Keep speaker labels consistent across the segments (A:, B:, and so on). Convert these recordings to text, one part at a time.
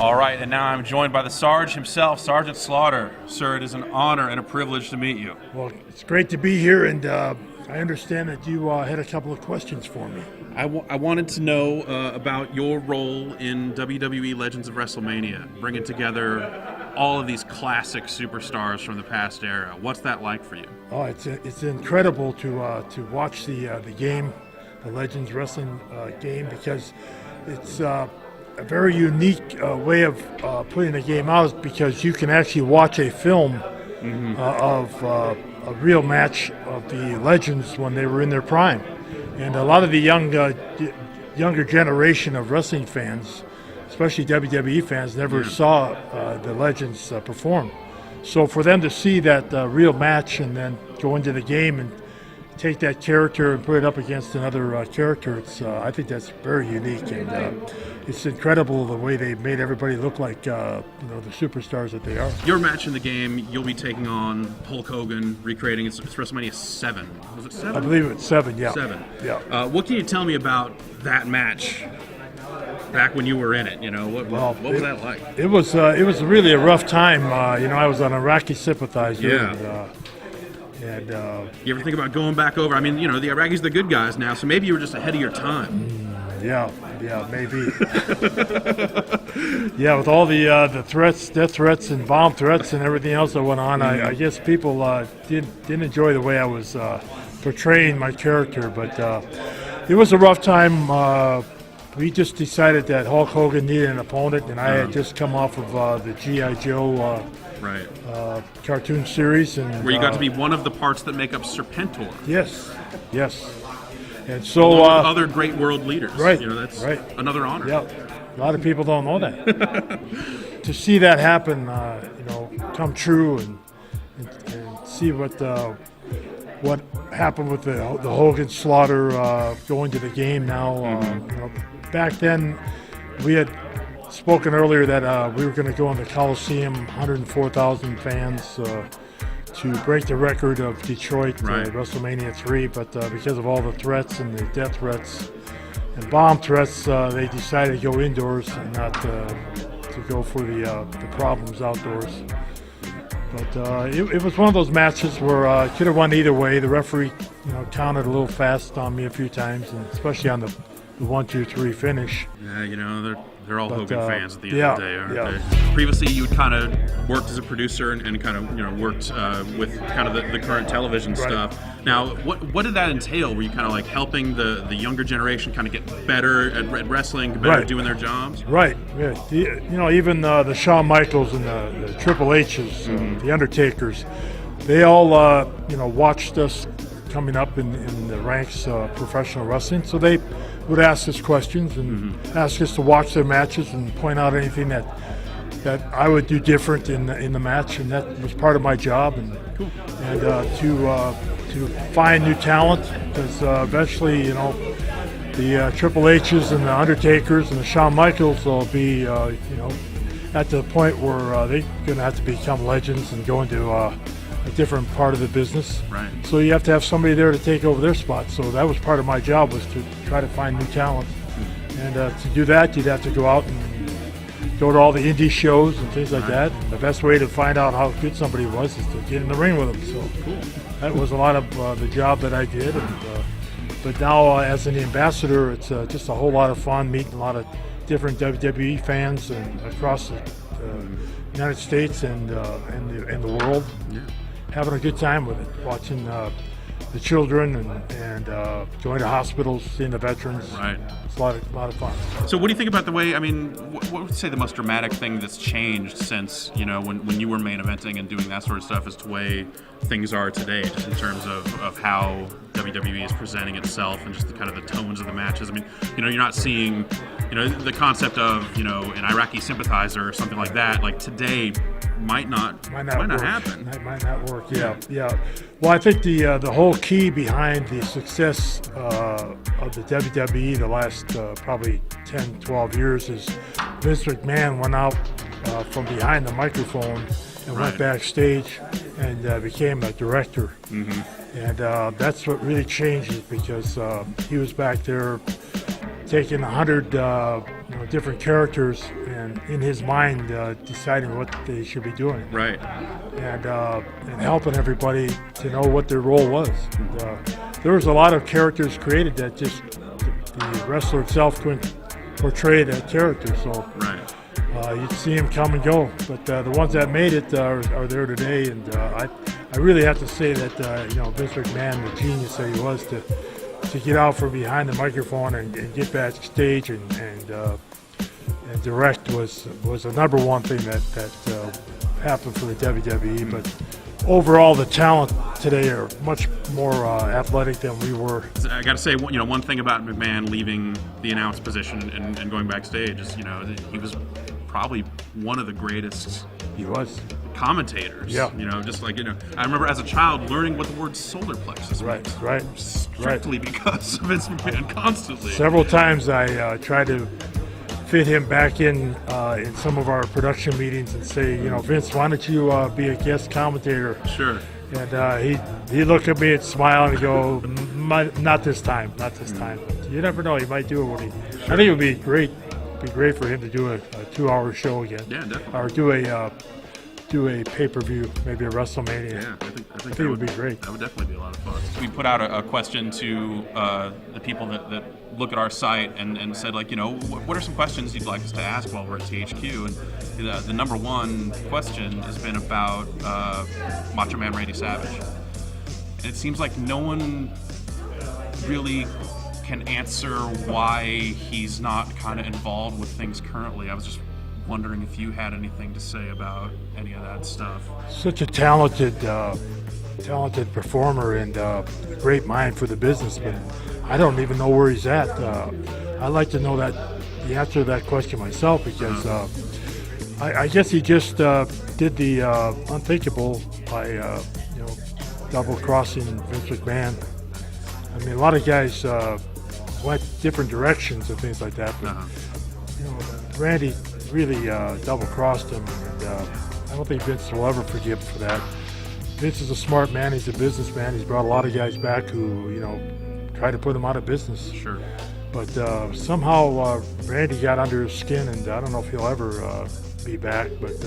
A: All right, and now I'm joined by the Sarge himself, Sergeant Slaughter. Sir, it is an honor and a privilege to meet you.
B: Well, it's great to be here, and I understand that you had a couple of questions for me.
A: I wanted to know about your role in WWE Legends of WrestleMania, bringing together all of these classic superstars from the past era. What's that like for you?
B: Oh, it's incredible to watch the game, the Legends Wrestling game, because it's a very unique way of putting the game out, because you can actually watch a film of a real match of the Legends when they were in their prime. And a lot of the younger generation of wrestling fans, especially WWE fans, never saw the Legends perform. So for them to see that real match and then go into the game and take that character and put it up against another character, I think that's very unique, and it's incredible the way they made everybody look like the superstars that they are.
A: Your match in the game, you'll be taking on Hulk Hogan, recreating it's WrestleMania 7. Was it 7?
B: I believe it's 7. Yeah.
A: 7.
B: Yeah.
A: What can you tell me about that match back when you were in it? What was that like?
B: It was really a rough time. I was an Iraqi sympathizer.
A: Yeah.
B: And
A: you ever think about going back over? I mean, the Iraqis are the good guys now, so maybe you were just ahead of your time.
B: Yeah, maybe. Yeah, with all the threats, death threats, and bomb threats, and everything else that went on, I guess people didn't enjoy the way I was portraying my character. But it was a rough time. We just decided that Hulk Hogan needed an opponent, and I had just come off of the G.I. Joe cartoon series, and
A: where you got to be one of the parts that make up Serpentor.
B: Yes. And so
A: along with other great world leaders.
B: Right.
A: That's another honor.
B: Yeah. A lot of people don't know that. To see that happen, come true, and see what happened with the Hogan Slaughter going to the game now. Back then, we had spoken earlier that we were going to go in the Coliseum, 104,000 fans, to break the record of Detroit WrestleMania 3, but because of all the threats and the death threats and bomb threats, they decided to go indoors and not to go for the problems outdoors. But it was one of those matches where I could have won either way. The referee counted a little fast on me a few times, and especially on the 1-2-3 finish.
A: Yeah, they're all Hogan fans at the end of the day, aren't they? Previously, you had kind of worked as a producer and kind of worked with kind of the current television stuff. Now, what did that entail? Were you kind of like helping the younger generation kind of get better at wrestling, better at doing their jobs?
B: Right. Yeah. Even the Shawn Michaels and the Triple H's, the Undertakers, they all watched us coming up in the ranks of professional wrestling, so they would ask us questions and ask us to watch their matches and point out anything that I would do different in the match, and that was part of my job, and to find new talent, because eventually the Triple H's and the Undertakers and the Shawn Michaels will be at the point where they're going to have to become legends and go into a different part of the business.
A: Right.
B: So you have to have somebody there to take over their spot. So that was part of my job, was to try to find new talent. And to do that, you'd have to go out and go to all the indie shows and things like that. And the best way to find out how good somebody was is to get in the ring with them. So that was a lot of the job that I did. But now as an ambassador, it's just a whole lot of fun meeting a lot of different WWE fans and across the United States and the world.
A: Yeah.
B: Having a good time with it, watching the children and going to hospitals, seeing the veterans.
A: Right.
B: It's a lot of fun.
A: So what do you think about the way, what would you say the most dramatic thing that's changed since, when you were main eventing and doing that sort of stuff as to the way things are today, just in terms of how WWE is presenting itself and just the kind of the tones of the matches? I mean, you're not seeing, the concept of, an Iraqi sympathizer or something like that, like today might not happen.
B: That might not work. Yeah. Well, I think the whole key behind the success of the WWE the last probably 10, 12 years is Vince McMahon went out from behind the microphone and went backstage and became a director. And that's what really changed it, because he was back there taking 100 different characters, and in his mind deciding what they should be doing,
A: Right.
B: and helping everybody to know what their role was. And, there was a lot of characters created that just the wrestler itself couldn't portray that character. So
A: Right.
B: you'd see him come and go, but the ones that made it are there today. And I really have to say that Vince McMahon, the genius that he was, to get out from behind the microphone and get backstage and direct was the number one thing that happened for the WWE. But overall, the talent today are much more athletic than we were.
A: I got to say, one thing about McMahon leaving the announce position and going backstage is, he was probably one of the greatest.
B: He was.
A: Commentators.
B: Yeah.
A: Just like, I remember as a child learning what the word solar plexus means.
B: Right.
A: Strictly because of Vince McMahon constantly.
B: Several times I tried to fit him back in some of our production meetings and say, Vince, why don't you be a guest commentator?
A: Sure.
B: And he look at me and smile and go, not this time, not this time. You never know, he might do it when he. I think it would be great. It'd be great for him to do a 2-hour show again.
A: Yeah, definitely.
B: Or do a pay-per-view, maybe a WrestleMania.
A: Yeah, I think
B: it would be great.
A: That would definitely be a lot of fun. We put out a question to the people that look at our site and said, like, what are some questions you'd like us to ask while we're at THQ? And the number one question has been about Macho Man Randy Savage. And it seems like no one really can answer why he's not kind of involved with things currently. I was just wondering if you had anything to say about any of that stuff.
B: Such a talented performer and a great mind for the business, but I don't even know where he's at. I'd like to know the answer to that question myself, because I guess he just did the unthinkable by double-crossing Vince McMahon. I mean, a lot of guys went different directions and things like that, but Randy really double-crossed him, and I don't think Vince will ever forgive him for that. Vince is a smart man. He's a businessman. He's brought a lot of guys back who, tried to put him out of business.
A: Sure.
B: But somehow Randy got under his skin, and I don't know if he'll ever be back. But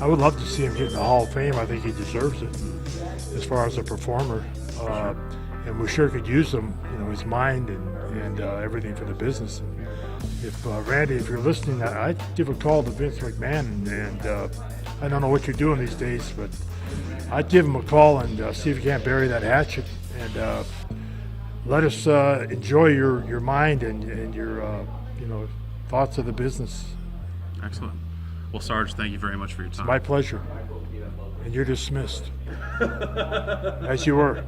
B: I would love to see him get in the Hall of Fame. I think he deserves it as far as a performer. And we sure could use him, his mind and everything for the business. And if Randy, if you're listening, I'd give a call to Vince McMahon, and I don't know what you're doing these days, but I'd give him a call and see if you can't bury that hatchet, and let us enjoy your mind and your thoughts of the business.
A: Excellent. Well, Sarge, thank you very much for your time.
B: My pleasure. And you're dismissed. As you were.